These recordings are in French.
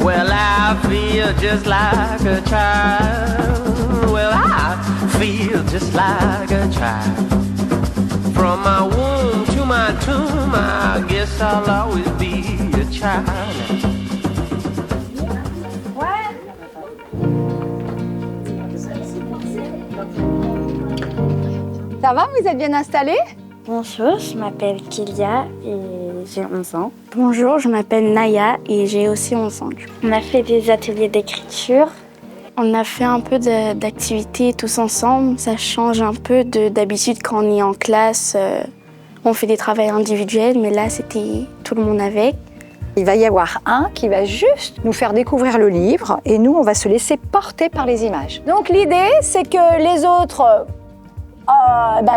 Well, I feel just like a child. Well, I feel just like a child. From my womb to my tomb, I guess I'll always be a child. Ça va, vous êtes bien installés? Bonjour, je m'appelle Kilia et j'ai 11 ans. Bonjour, je m'appelle Naya et j'ai aussi 11 ans. On a fait des ateliers d'écriture. On a fait un peu d'activités tous ensemble. Ça change un peu d'habitude quand on est en classe. On fait des travaux individuels, mais là, c'était tout le monde avec. Il va y avoir un qui va juste nous faire découvrir le livre et nous, on va se laisser porter par les images. Donc l'idée, c'est que les autres,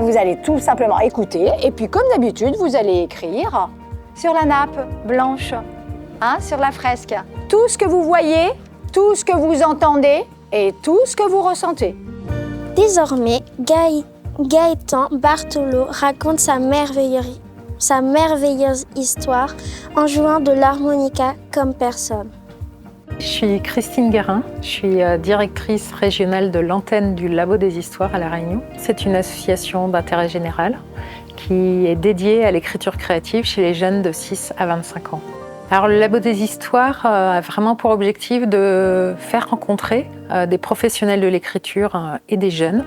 vous allez tout simplement écouter et puis comme d'habitude, vous allez écrire sur la nappe blanche, sur la fresque. Tout ce que vous voyez, tout ce que vous entendez et tout ce que vous ressentez. Désormais, Gaëtan Barthelot raconte sa merveilleuse histoire en jouant de l'harmonica comme personne. Je suis Christine Guérin, je suis directrice régionale de l'antenne du Labo des Histoires à La Réunion. C'est une association d'intérêt général qui est dédiée à l'écriture créative chez les jeunes de 6 à 25 ans. Alors, le Labo des Histoires a vraiment pour objectif de faire rencontrer des professionnels de l'écriture et des jeunes.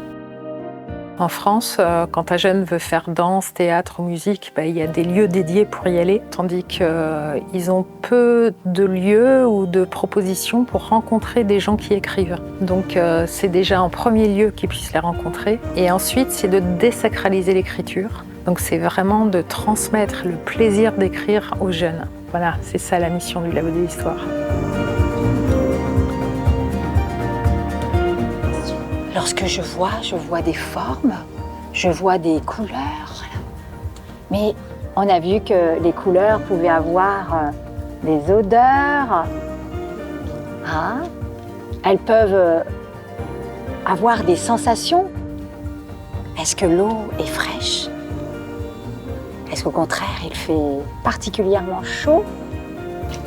En France, quand un jeune veut faire danse, théâtre ou musique, il y a des lieux dédiés pour y aller, tandis qu'ils ont peu de lieux ou de propositions pour rencontrer des gens qui écrivent. Donc c'est déjà en premier lieu qu'ils puissent les rencontrer. Et ensuite, c'est de désacraliser l'écriture. Donc c'est vraiment de transmettre le plaisir d'écrire aux jeunes. Voilà, c'est ça la mission du Labo des Histoires. Lorsque je vois des formes, je vois des couleurs. Mais on a vu que les couleurs pouvaient avoir des odeurs. Elles peuvent avoir des sensations. Est-ce que l'eau est fraîche? Est-ce qu'au contraire, il fait particulièrement chaud?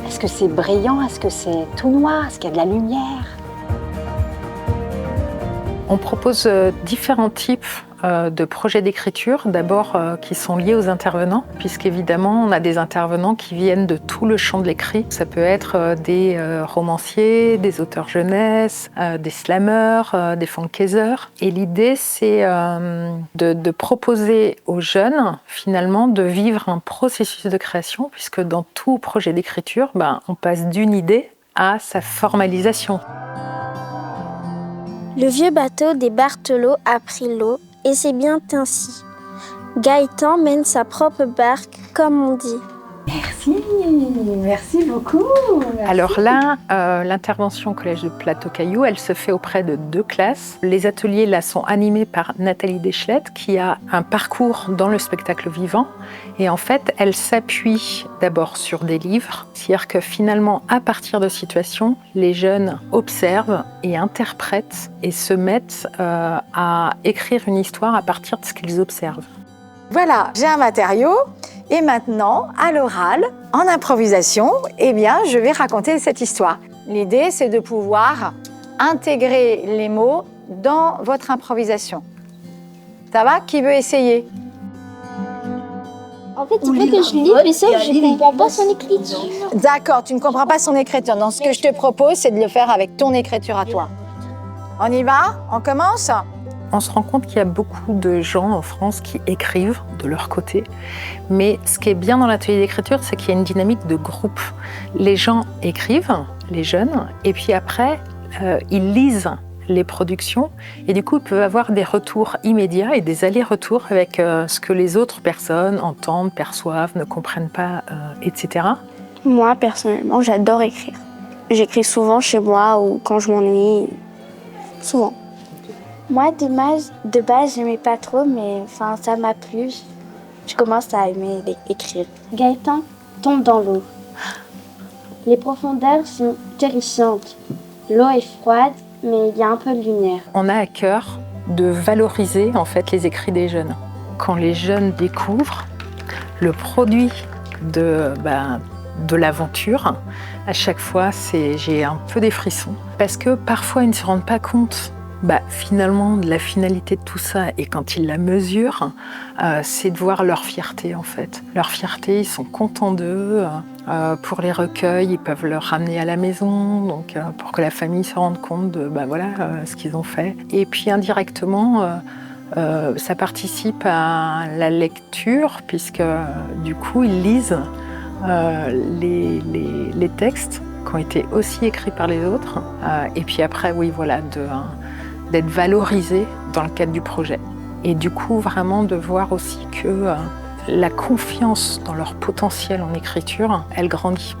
Est-ce que c'est brillant? Est-ce que c'est tout noir? Est-ce qu'il y a de la lumière? On propose différents types de projets d'écriture, d'abord qui sont liés aux intervenants, puisqu'évidemment on a des intervenants qui viennent de tout le champ de l'écrit. Ça peut être des romanciers, des auteurs jeunesse, des slammers, des funkaisers. Et l'idée c'est de proposer aux jeunes finalement de vivre un processus de création, puisque dans tout projet d'écriture, on passe d'une idée à sa formalisation. Le vieux bateau des Barthelot a pris l'eau et c'est bien ainsi. Gaëtan mène sa propre barque, comme on dit. Merci beaucoup. Alors là, l'intervention au Collège de Plateau-Cailloux, elle se fait auprès de 2 classes. Les ateliers là sont animés par Nathalie Deschlette, qui a un parcours dans le spectacle vivant. Et en fait, elle s'appuie d'abord sur des livres. C'est-à-dire que finalement, à partir de situations, les jeunes observent et interprètent et se mettent à écrire une histoire à partir de ce qu'ils observent. Voilà, j'ai un matériau et maintenant, à l'oral, en improvisation, je vais raconter cette histoire. L'idée, c'est de pouvoir intégrer les mots dans votre improvisation. Ça va? Qui veut essayer? En fait, il faut que je lis, mais sauf que je ne comprends pas son écriture. D'accord, tu ne comprends pas son écriture. Donc, ce que je te propose, c'est de le faire avec ton écriture à toi. On y va? On commence? On se rend compte qu'il y a beaucoup de gens en France qui écrivent de leur côté. Mais ce qui est bien dans l'atelier d'écriture, c'est qu'il y a une dynamique de groupe. Les gens écrivent, les jeunes, et puis après, ils lisent les productions. Et du coup, ils peuvent avoir des retours immédiats et des allers-retours avec ce que les autres personnes entendent, perçoivent, ne comprennent pas, etc. Moi, personnellement, j'adore écrire. J'écris souvent chez moi ou quand je m'ennuie, souvent. Moi, de base, j'aimais pas trop, mais ça m'a plu. Je commence à aimer écrire. Gaëtan tombe dans l'eau. Les profondeurs sont terrifiantes. L'eau est froide, mais il y a un peu de lumière. On a à cœur de valoriser en fait les écrits des jeunes. Quand les jeunes découvrent le produit de de l'aventure. À chaque fois, j'ai un peu des frissons. Parce que parfois, ils ne se rendent pas compte finalement de la finalité de tout ça. Et quand ils la mesurent, c'est de voir leur fierté en fait. Leur fierté, ils sont contents d'eux. Pour les recueils, ils peuvent le ramener à la maison, donc pour que la famille se rende compte de ce qu'ils ont fait. Et puis indirectement, ça participe à la lecture, puisque du coup, ils lisent les textes qui ont été aussi écrits par les autres. Et puis après, d'être valorisés dans le cadre du projet. Et du coup, vraiment de voir aussi que la confiance dans leur potentiel en écriture, elle grandit.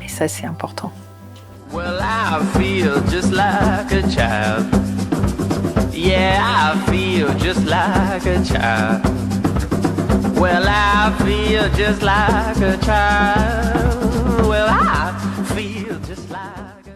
Et ça, c'est important. Well, I feel just like a child. Yeah, I feel just like a child. Well, I feel just like a child. Well, I feel just like a